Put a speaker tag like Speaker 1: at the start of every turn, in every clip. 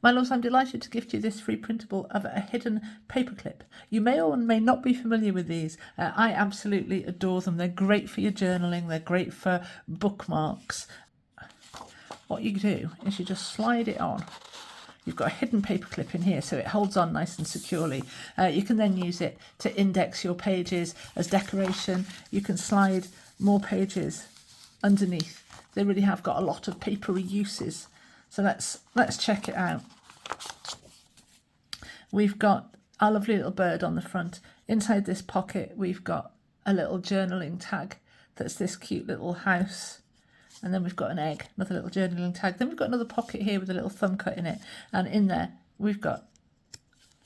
Speaker 1: My loves, I'm delighted to gift you this free printable of a hidden paperclip. You may or may not be familiar with these. I absolutely adore them. They're great for your journaling. They're great for bookmarks. What you do is you just slide it on. You've got a hidden paperclip in here, so it holds on nice and securely. You can then use it to index your pages as decoration. You can slide more pages underneath. They really have got a lot of papery uses. So let's check it out. We've got our lovely little bird on the front. Inside this pocket, we've got a little journaling tag that's this cute little house. And then we've got an egg, another little journaling tag. Then we've got another pocket here with a little thumb cut in it. And in there, we've got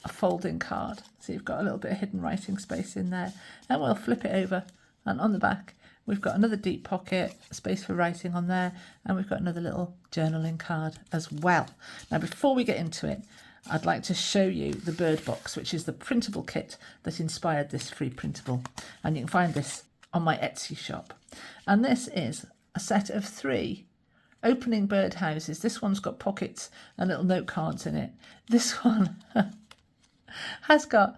Speaker 1: a folding card. So you've got a little bit of hidden writing space in there. And we'll flip it over. And on the back, we've got another deep pocket, space for writing on there. And we've got another little journaling card as well. Now, before we get into it, I'd like to show you the Birdbox, which is the printable kit that inspired this free printable. And you can find this on my Etsy shop. And this is a set of 3 opening birdhouses. This one's got pockets and little note cards in it. This one has got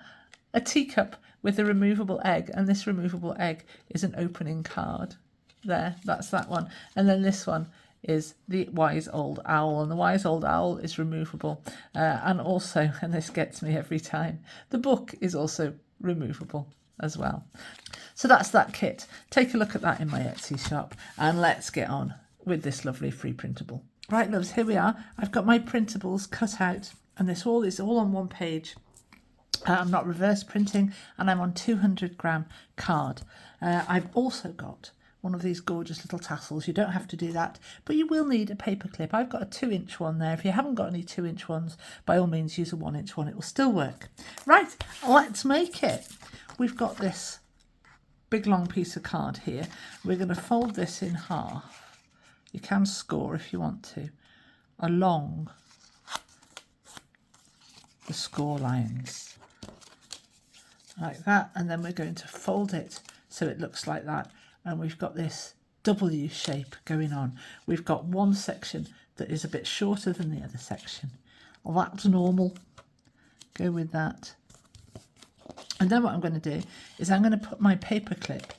Speaker 1: a teacup with a removable egg, and this removable egg is an opening card. There, that's that one. And then this one is the wise old owl, and the wise old owl is removable. And also, and this gets me every time, the book is also removable as well. So that's that kit. Take a look at that in my Etsy shop, and let's get on with this lovely free printable. Right, loves, here we are. I've got my printables cut out, and this all is all on one page. I'm not reverse printing, and I'm on 200-gram card. I've also got one of these gorgeous little tassels. You don't have to do that, but you will need a paper clip. I've got a 2-inch one there. If you haven't got any 2-inch ones, by all means use a 1-inch one. It will still work. Right, let's make it. We've got this big long piece of card here. We're going to fold this in half. You can score if you want to, along the score lines. Like that, and then we're going to fold it so it looks like that. And we've got this W shape going on. We've got one section that is a bit shorter than the other section. Well, that's normal. Go with that. And then what I'm going to do is I'm going to put my paper clip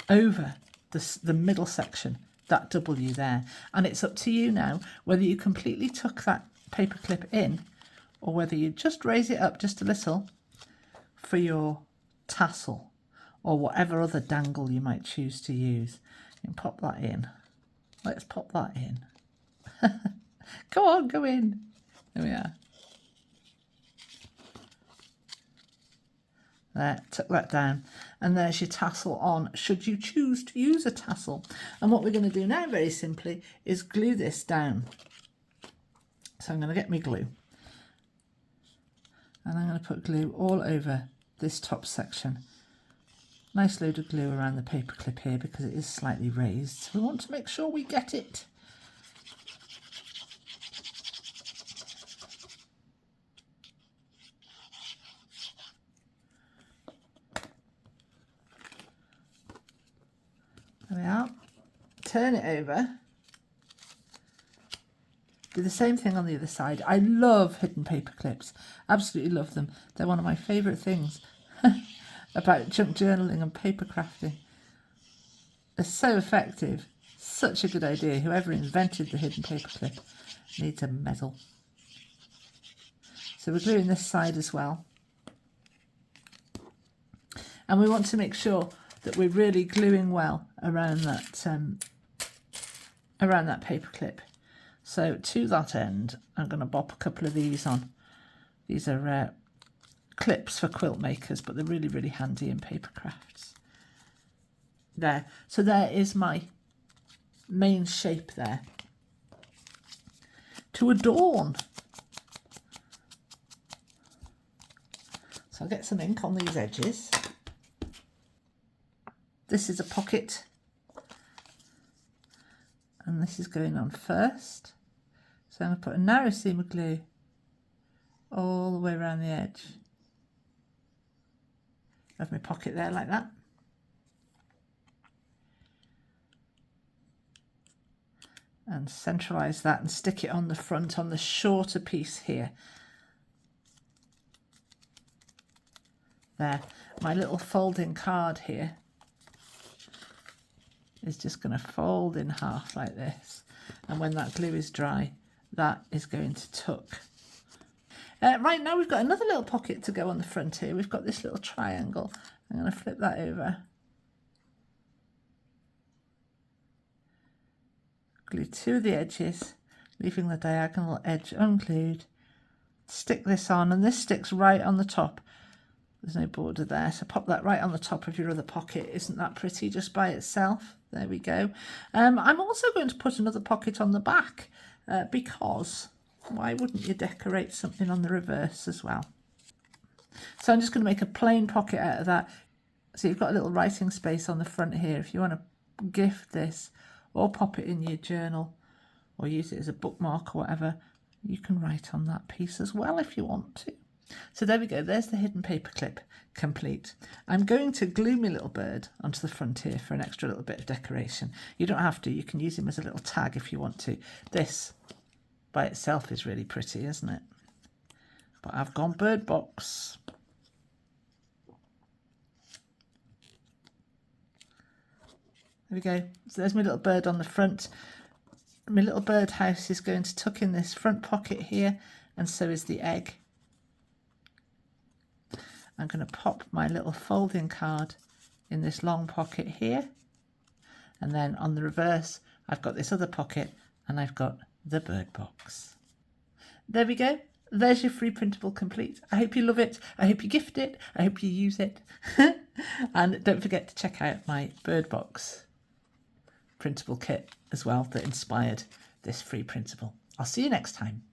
Speaker 1: over the middle section, that W there. And it's up to you now whether you completely tuck that paper clip in or whether you just raise it up just a little for your tassel or whatever other dangle you might choose to use. You can pop that in. Let's pop that in. Go on, go in. There we are. There, tuck that down, and there's your tassel on, should you choose to use a tassel. And what we're going to do now, very simply, is glue this down. So I'm going to get my glue, and I'm going to put glue all over this top section. Nice load of glue around the paper clip here because it is slightly raised. So we want to make sure we get it. There we are. Turn it over. Do the same thing on the other side. I love hidden paper clips. Absolutely love them. They're one of my favourite things about junk journaling and paper crafting. They're so effective. Such a good idea. Whoever invented the hidden paper clip needs a medal. So we're gluing this side as well. And we want to make sure that we're really gluing well around that paper clip. So to that end, I'm going to bop a couple of these on. These are clips for quilt makers, but they're really, really handy in paper crafts. There. So there is my main shape there. To adorn. So I'll get some ink on these edges. This is a pocket, and this is going on first. So I'm going to put a narrow seam of glue all the way around the edge of my pocket there, like that. and centralise that and stick it on the front on the shorter piece here. There, my little folding card here is just going to fold in half like this, and when that glue is dry, that is going to tuck. Right, now we've got another little pocket to go on the front here. We've got this little triangle. I'm going to flip that over. Glue two of the edges, leaving the diagonal edge unglued. Stick this on, and this sticks right on the top. There's no border there, so pop that right on the top of your other pocket. Isn't that pretty just by itself? There we go. I'm also going to put another pocket on the back because why wouldn't you decorate something on the reverse as well? So I'm just going to make a plain pocket out of that. So you've got a little writing space on the front here. If you want to gift this or pop it in your journal or use it as a bookmark or whatever, you can write on that piece as well if you want to. So there we go, there's the hidden paperclip complete. I'm going to glue my little bird onto the front here for an extra little bit of decoration. You don't have to, you can use him as a little tag if you want to. This by itself is really pretty, isn't it? But I've gone Birdbox. There we go, so there's my little bird on the front. My little bird house is going to tuck in this front pocket here, and so is the egg. I'm going to pop my little folding card in this long pocket here, and then on the reverse I've got this other pocket and I've got the bird box. There we go, there's your free printable complete. I hope you love it, I hope you gift it, I hope you use it. And don't forget to check out my Birdbox printable kit as well that inspired this free printable. I'll see you next time.